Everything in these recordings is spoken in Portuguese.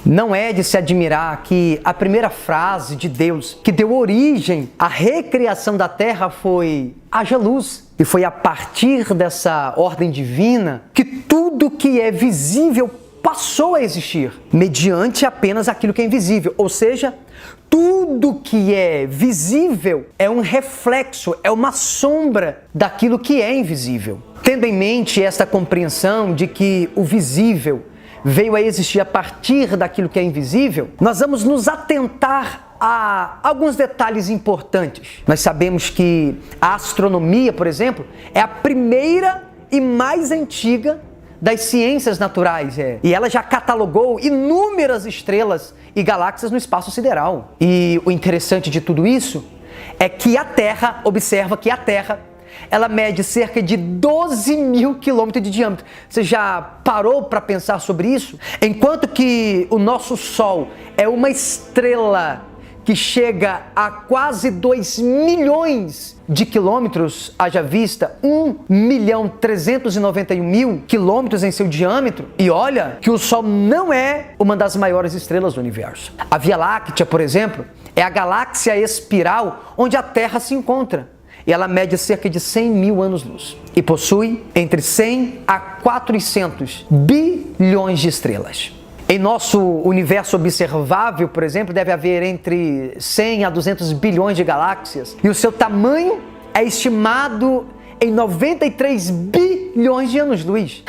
Não é de se admirar que a primeira frase de Deus que deu origem à recriação da terra foi: haja luz. E foi a partir dessa ordem divina que tudo que é visível passou a existir, mediante apenas aquilo que é invisível. Ou seja, tudo que é visível é um reflexo, é uma sombra daquilo que é invisível. Tendo em mente esta compreensão de que o visível veio a existir a partir daquilo que é invisível, nós vamos nos atentar a alguns detalhes importantes. Nós sabemos que a astronomia, por exemplo, é a primeira e mais antiga das ciências naturais, e ela já catalogou inúmeras estrelas e galáxias no espaço sideral. E o interessante de tudo isso é que a Terra, observa que a Terra, ela mede cerca de 12 mil quilômetros de diâmetro. Você já parou para pensar sobre isso? Enquanto que o nosso Sol é uma estrela que chega a quase 2 milhões de quilômetros, haja vista 1.391.000 quilômetros em seu diâmetro. E olha que o Sol não é uma das maiores estrelas do universo. A Via Láctea, por exemplo, é a galáxia espiral onde a Terra se encontra. E ela mede cerca de 100 mil anos-luz e possui entre 100 a 400 bilhões de estrelas. Em nosso universo observável, por exemplo, deve haver entre 100 a 200 bilhões de galáxias e o seu tamanho é estimado em 93 bilhões de anos-luz.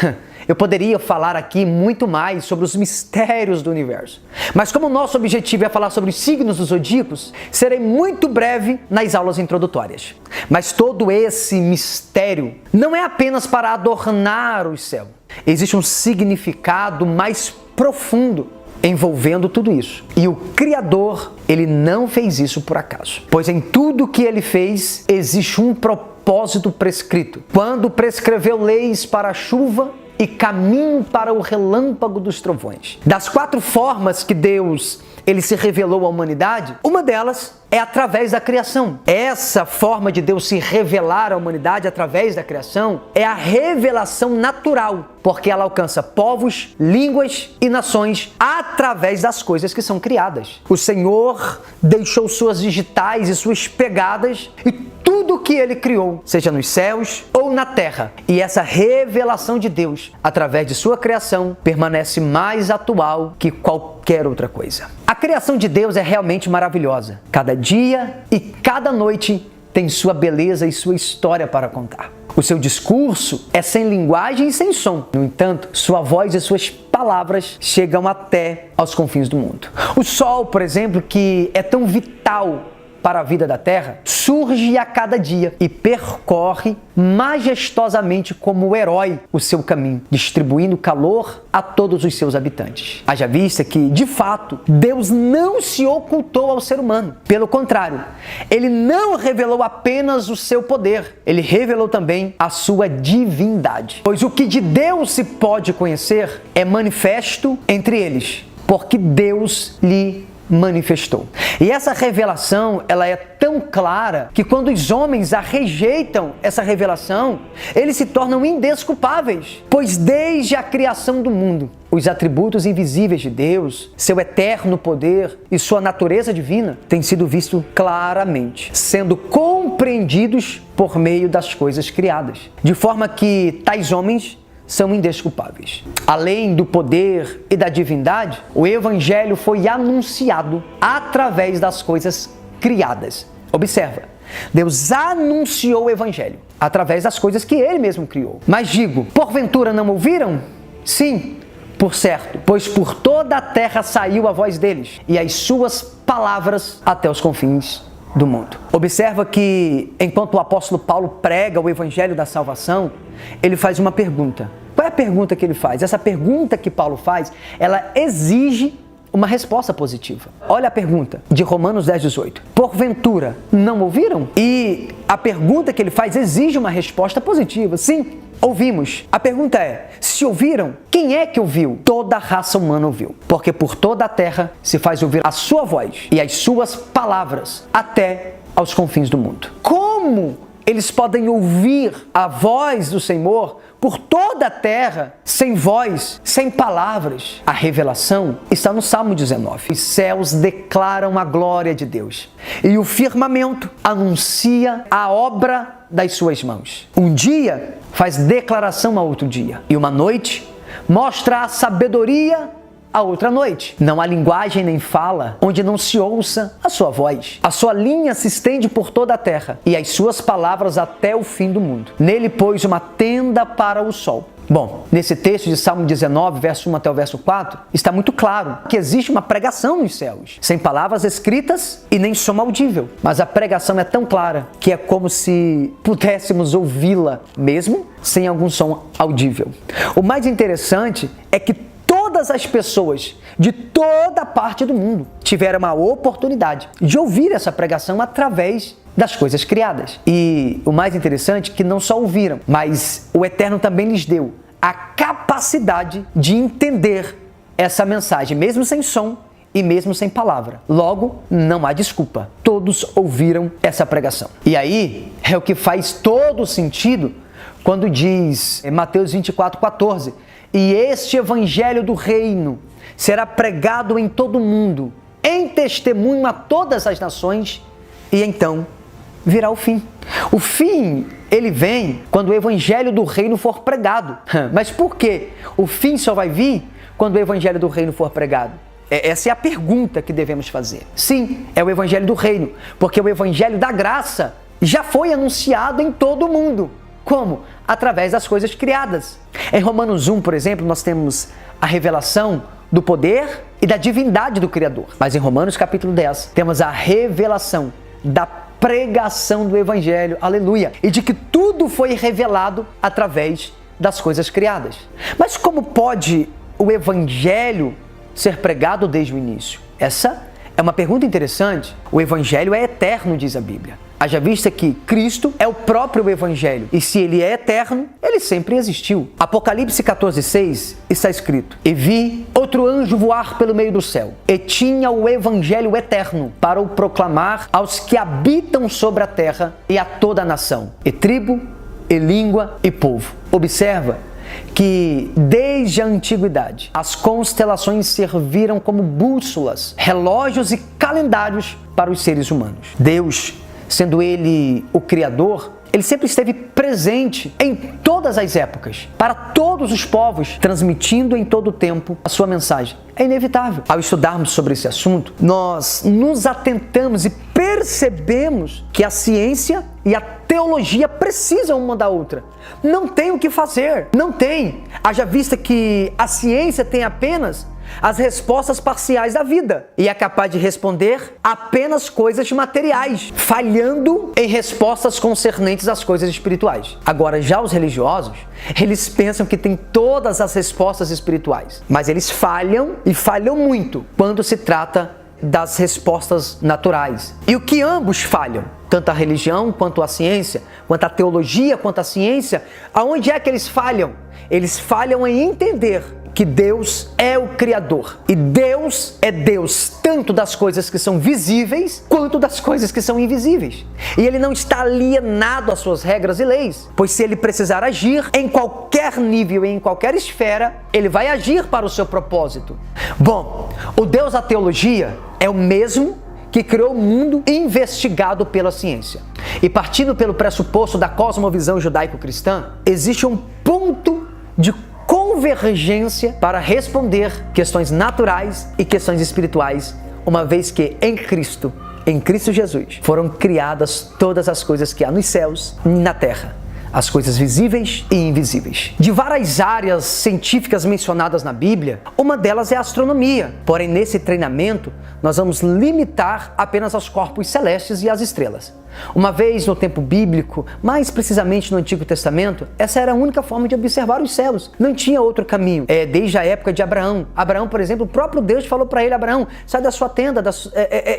Eu poderia falar aqui muito mais sobre os mistérios do universo, mas como o nosso objetivo é falar sobre os signos dos zodíacos, serei muito breve nas aulas introdutórias. Mas todo esse mistério não é apenas para adornar o céu. Existe um significado mais profundo envolvendo tudo isso. E o Criador, ele não fez isso por acaso, pois em tudo que ele fez existe um propósito prescrito. Quando prescreveu leis para a chuva e caminho para o relâmpago dos trovões. Das 4 formas que Deus ele se revelou à humanidade, uma delas é através da criação. Essa forma de Deus se revelar à humanidade através da criação é a revelação natural, porque ela alcança povos, línguas e nações através das coisas que são criadas. O Senhor deixou suas digitais e suas pegadas e tudo que ele criou, seja nos céus ou na terra. E essa revelação de Deus, através de sua criação, permanece mais atual que qualquer outra coisa. A criação de Deus é realmente maravilhosa. Cada dia e cada noite tem sua beleza e sua história para contar. O seu discurso é sem linguagem e sem som. No entanto, sua voz e suas palavras chegam até aos confins do mundo. O Sol, por exemplo, que é tão vital para a vida da Terra, surge a cada dia e percorre majestosamente como herói o seu caminho, distribuindo calor a todos os seus habitantes. Haja vista que, de fato, Deus não se ocultou ao ser humano. Pelo contrário, ele não revelou apenas o seu poder, ele revelou também a sua divindade. Pois o que de Deus se pode conhecer é manifesto entre eles, porque Deus lhe manifestou. E essa revelação, ela é tão clara que quando os homens a rejeitam essa revelação, eles se tornam indesculpáveis, pois desde a criação do mundo, os atributos invisíveis de Deus, seu eterno poder e sua natureza divina têm sido vistos claramente, sendo compreendidos por meio das coisas criadas, de forma que tais homens são indesculpáveis. Além do poder e da divindade, o Evangelho foi anunciado através das coisas criadas. Observa, Deus anunciou o Evangelho através das coisas que Ele mesmo criou. Mas digo, porventura não ouviram? Sim, por certo, pois por toda a terra saiu a voz deles e as suas palavras até os confins do mundo. Observa que, enquanto o apóstolo Paulo prega o evangelho da salvação, ele faz uma pergunta. Qual é a pergunta que ele faz? Essa pergunta que Paulo faz, ela exige uma resposta positiva. Olha a pergunta de Romanos 10:18. Porventura, não ouviram? E a pergunta que ele faz exige uma resposta positiva. Sim, ouvimos. A pergunta é, se ouviram, quem é que ouviu? Toda a raça humana ouviu, porque por toda a terra se faz ouvir a sua voz e as suas palavras até aos confins do mundo. Como eles podem ouvir a voz do Senhor por toda a terra, sem voz, sem palavras. A revelação está no Salmo 19. Os céus declaram a glória de Deus e o firmamento anuncia a obra das suas mãos. Um dia faz declaração a outro dia, e uma noite mostra a sabedoria a outra noite. Não há linguagem nem fala onde não se ouça a sua voz. A sua linha se estende por toda a terra e as suas palavras até o fim do mundo. Nele pôs uma tenda para o sol. Bom, nesse texto de Salmo 19, verso 1 até o verso 4, está muito claro que existe uma pregação nos céus, sem palavras escritas e nem som audível. Mas a pregação é tão clara que é como se pudéssemos ouvi-la mesmo sem algum som audível. O mais interessante é que todas as pessoas de toda parte do mundo tiveram a oportunidade de ouvir essa pregação através das coisas criadas. E o mais interessante é que não só ouviram, mas o Eterno também lhes deu a capacidade de entender essa mensagem, mesmo sem som e mesmo sem palavra. Logo, não há desculpa. Todos ouviram essa pregação. E aí é o que faz todo sentido quando diz em Mateus 24:14, e este evangelho do reino será pregado em todo o mundo, em testemunho a todas as nações, e então virá o fim. O fim, ele vem quando o evangelho do reino for pregado. Mas por quê? O fim só vai vir quando o evangelho do reino for pregado. Essa é a pergunta que devemos fazer. Sim, é o evangelho do reino, porque o evangelho da graça já foi anunciado em todo o mundo. Como? Através das coisas criadas. Em Romanos 1, por exemplo, nós temos a revelação do poder e da divindade do Criador. Mas em Romanos capítulo 10, temos a revelação da pregação do Evangelho, aleluia, e de que tudo foi revelado através das coisas criadas. Mas como pode o Evangelho ser pregado desde o início? Essa é uma pergunta interessante. O Evangelho é eterno, diz a Bíblia. Haja vista que Cristo é o próprio Evangelho, e se Ele é eterno, Ele sempre existiu. Apocalipse 14:6 está escrito: e vi outro anjo voar pelo meio do céu, e tinha o Evangelho eterno para o proclamar aos que habitam sobre a terra e a toda a nação, e tribo, e língua, e povo. Observa que desde a antiguidade as constelações serviram como bússolas, relógios e calendários para os seres humanos. Deus, sendo Ele o Criador, Ele sempre esteve presente em todas as épocas, para todos os povos, transmitindo em todo o tempo a sua mensagem. É inevitável. Ao estudarmos sobre esse assunto, nós nos atentamos e percebemos que a ciência e a teologia precisam uma da outra. Não tem o que fazer. Não tem. Haja vista que a ciência tem apenas as respostas parciais da vida e é capaz de responder apenas coisas materiais, falhando em respostas concernentes às coisas espirituais. Agora, já os religiosos, eles pensam que têm todas as respostas espirituais, mas eles falham e falham muito quando se trata das respostas naturais. E o que ambos falham, tanto a religião quanto a ciência, quanto a teologia quanto a ciência, aonde é que eles falham? Eles falham em entender que Deus é o Criador. E Deus é Deus tanto das coisas que são visíveis quanto das coisas que são invisíveis. E Ele não está alienado às suas regras e leis, pois se Ele precisar agir em qualquer nível e em qualquer esfera, Ele vai agir para o seu propósito. Bom, o Deus da teologia é o mesmo que criou o mundo investigado pela ciência. E partindo pelo pressuposto da cosmovisão judaico-cristã, existe um ponto de convergência para responder questões naturais e questões espirituais, uma vez que em Cristo Jesus, foram criadas todas as coisas que há nos céus e na terra, as coisas visíveis e invisíveis. De várias áreas científicas mencionadas na Bíblia, uma delas é a astronomia. Porém, nesse treinamento, nós vamos limitar apenas aos corpos celestes e às estrelas. Uma vez no tempo bíblico, mais precisamente no Antigo Testamento, essa era a única forma de observar os céus. Não tinha outro caminho. Desde a época de Abraão. Abraão, por exemplo, o próprio Deus falou para ele: Abraão, sai da sua tenda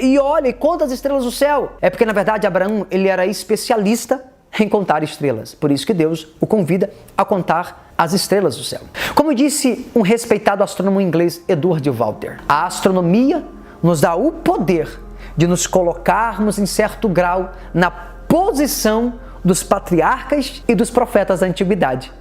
e olha e conta as estrelas do céu. É porque, na verdade, Abraão ele era especialista em contar estrelas. Por isso que Deus o convida a contar as estrelas do céu. Como disse um respeitado astrônomo inglês, Edward Walter, a astronomia nos dá o poder de nos colocarmos em certo grau na posição dos patriarcas e dos profetas da antiguidade.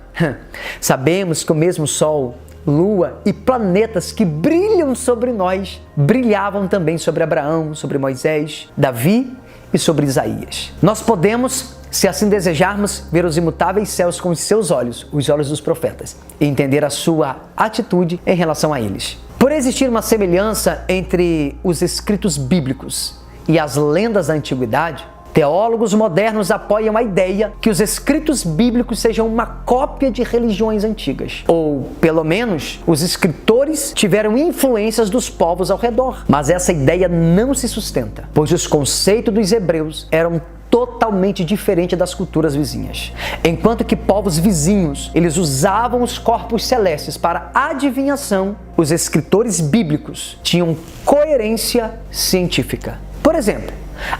Sabemos que o mesmo Sol, Lua e planetas que brilham sobre nós brilhavam também sobre Abraão, sobre Moisés, Davi e sobre Isaías. Nós podemos, se assim desejarmos, ver os imutáveis céus com os seus olhos, os olhos dos profetas, e entender a sua atitude em relação a eles. Por existir uma semelhança entre os escritos bíblicos e as lendas da antiguidade, teólogos modernos apoiam a ideia que os escritos bíblicos sejam uma cópia de religiões antigas. Ou, pelo menos, os escritores tiveram influências dos povos ao redor. Mas essa ideia não se sustenta, pois os conceitos dos hebreus eram totalmente diferente das culturas vizinhas. Enquanto que povos vizinhos, eles usavam os corpos celestes para adivinhação, os escritores bíblicos tinham coerência científica. Por exemplo,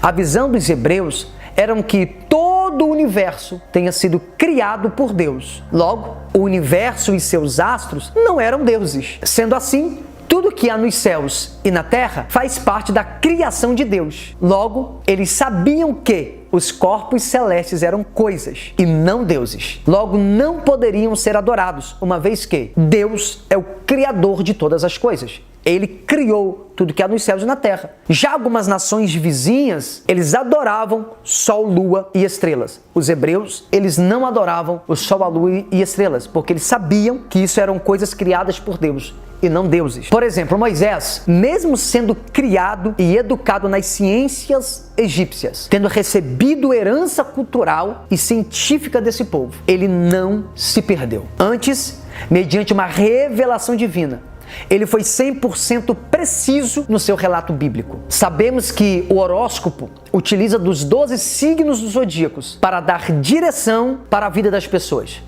a visão dos hebreus era que todo o universo tenha sido criado por Deus. Logo, o universo e seus astros não eram deuses. Sendo assim, tudo que há nos céus e na terra faz parte da criação de Deus. Logo, eles sabiam que os corpos celestes eram coisas e não deuses. Logo, não poderiam ser adorados, uma vez que Deus é o criador de todas as coisas. Ele criou tudo que há nos céus e na terra. Já algumas nações vizinhas, eles adoravam sol, lua e estrelas. Os hebreus, eles não adoravam o sol, a lua e estrelas, porque eles sabiam que isso eram coisas criadas por Deus e não deuses. Por exemplo, Moisés, mesmo sendo criado e educado nas ciências egípcias, tendo recebido herança cultural e científica desse povo, ele não se perdeu. Antes, mediante uma revelação divina, ele foi 100% preciso no seu relato bíblico. Sabemos que o horóscopo utiliza dos 12 signos dos zodíacos para dar direção para a vida das pessoas.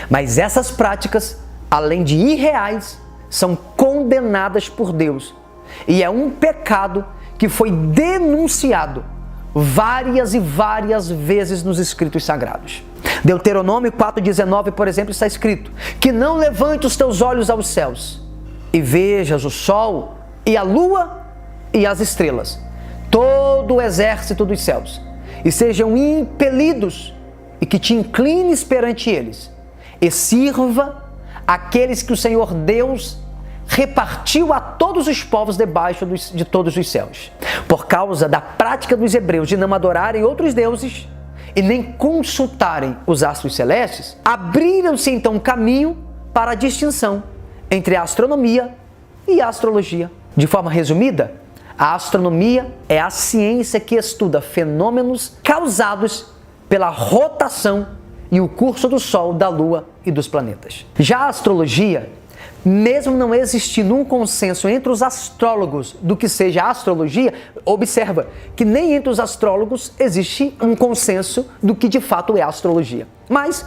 Mas essas práticas, além de irreais, são condenadas por Deus. E é um pecado que foi denunciado várias e várias vezes nos escritos sagrados. Deuteronômio 4,19, por exemplo, está escrito: que não levante os teus olhos aos céus e vejas o sol e a lua e as estrelas, todo o exército dos céus, e sejam impelidos, e que te inclines perante eles, e sirva aqueles que o Senhor Deus repartiu a todos os povos debaixo de todos os céus. Por causa da prática dos hebreus de não adorarem outros deuses e nem consultarem os astros celestes, abriram-se então um caminho para a distinção entre a astronomia e a astrologia. De forma resumida, a astronomia é a ciência que estuda fenômenos causados pela rotação e o curso do Sol, da Lua e dos planetas. Já a astrologia, mesmo não existindo um consenso entre os astrólogos do que seja a astrologia, observa que nem entre os astrólogos existe um consenso do que de fato é a astrologia. Mas,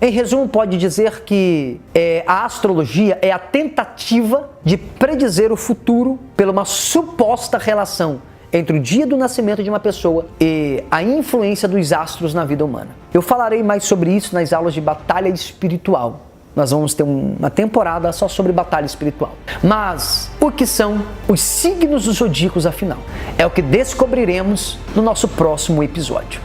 em resumo, pode dizer que a astrologia é a tentativa de predizer o futuro pela uma suposta relação entre o dia do nascimento de uma pessoa e a influência dos astros na vida humana. Eu falarei mais sobre isso nas aulas de batalha espiritual. Nós vamos ter uma temporada só sobre batalha espiritual. Mas o que são os signos dos zodíacos, afinal? É o que descobriremos no nosso próximo episódio.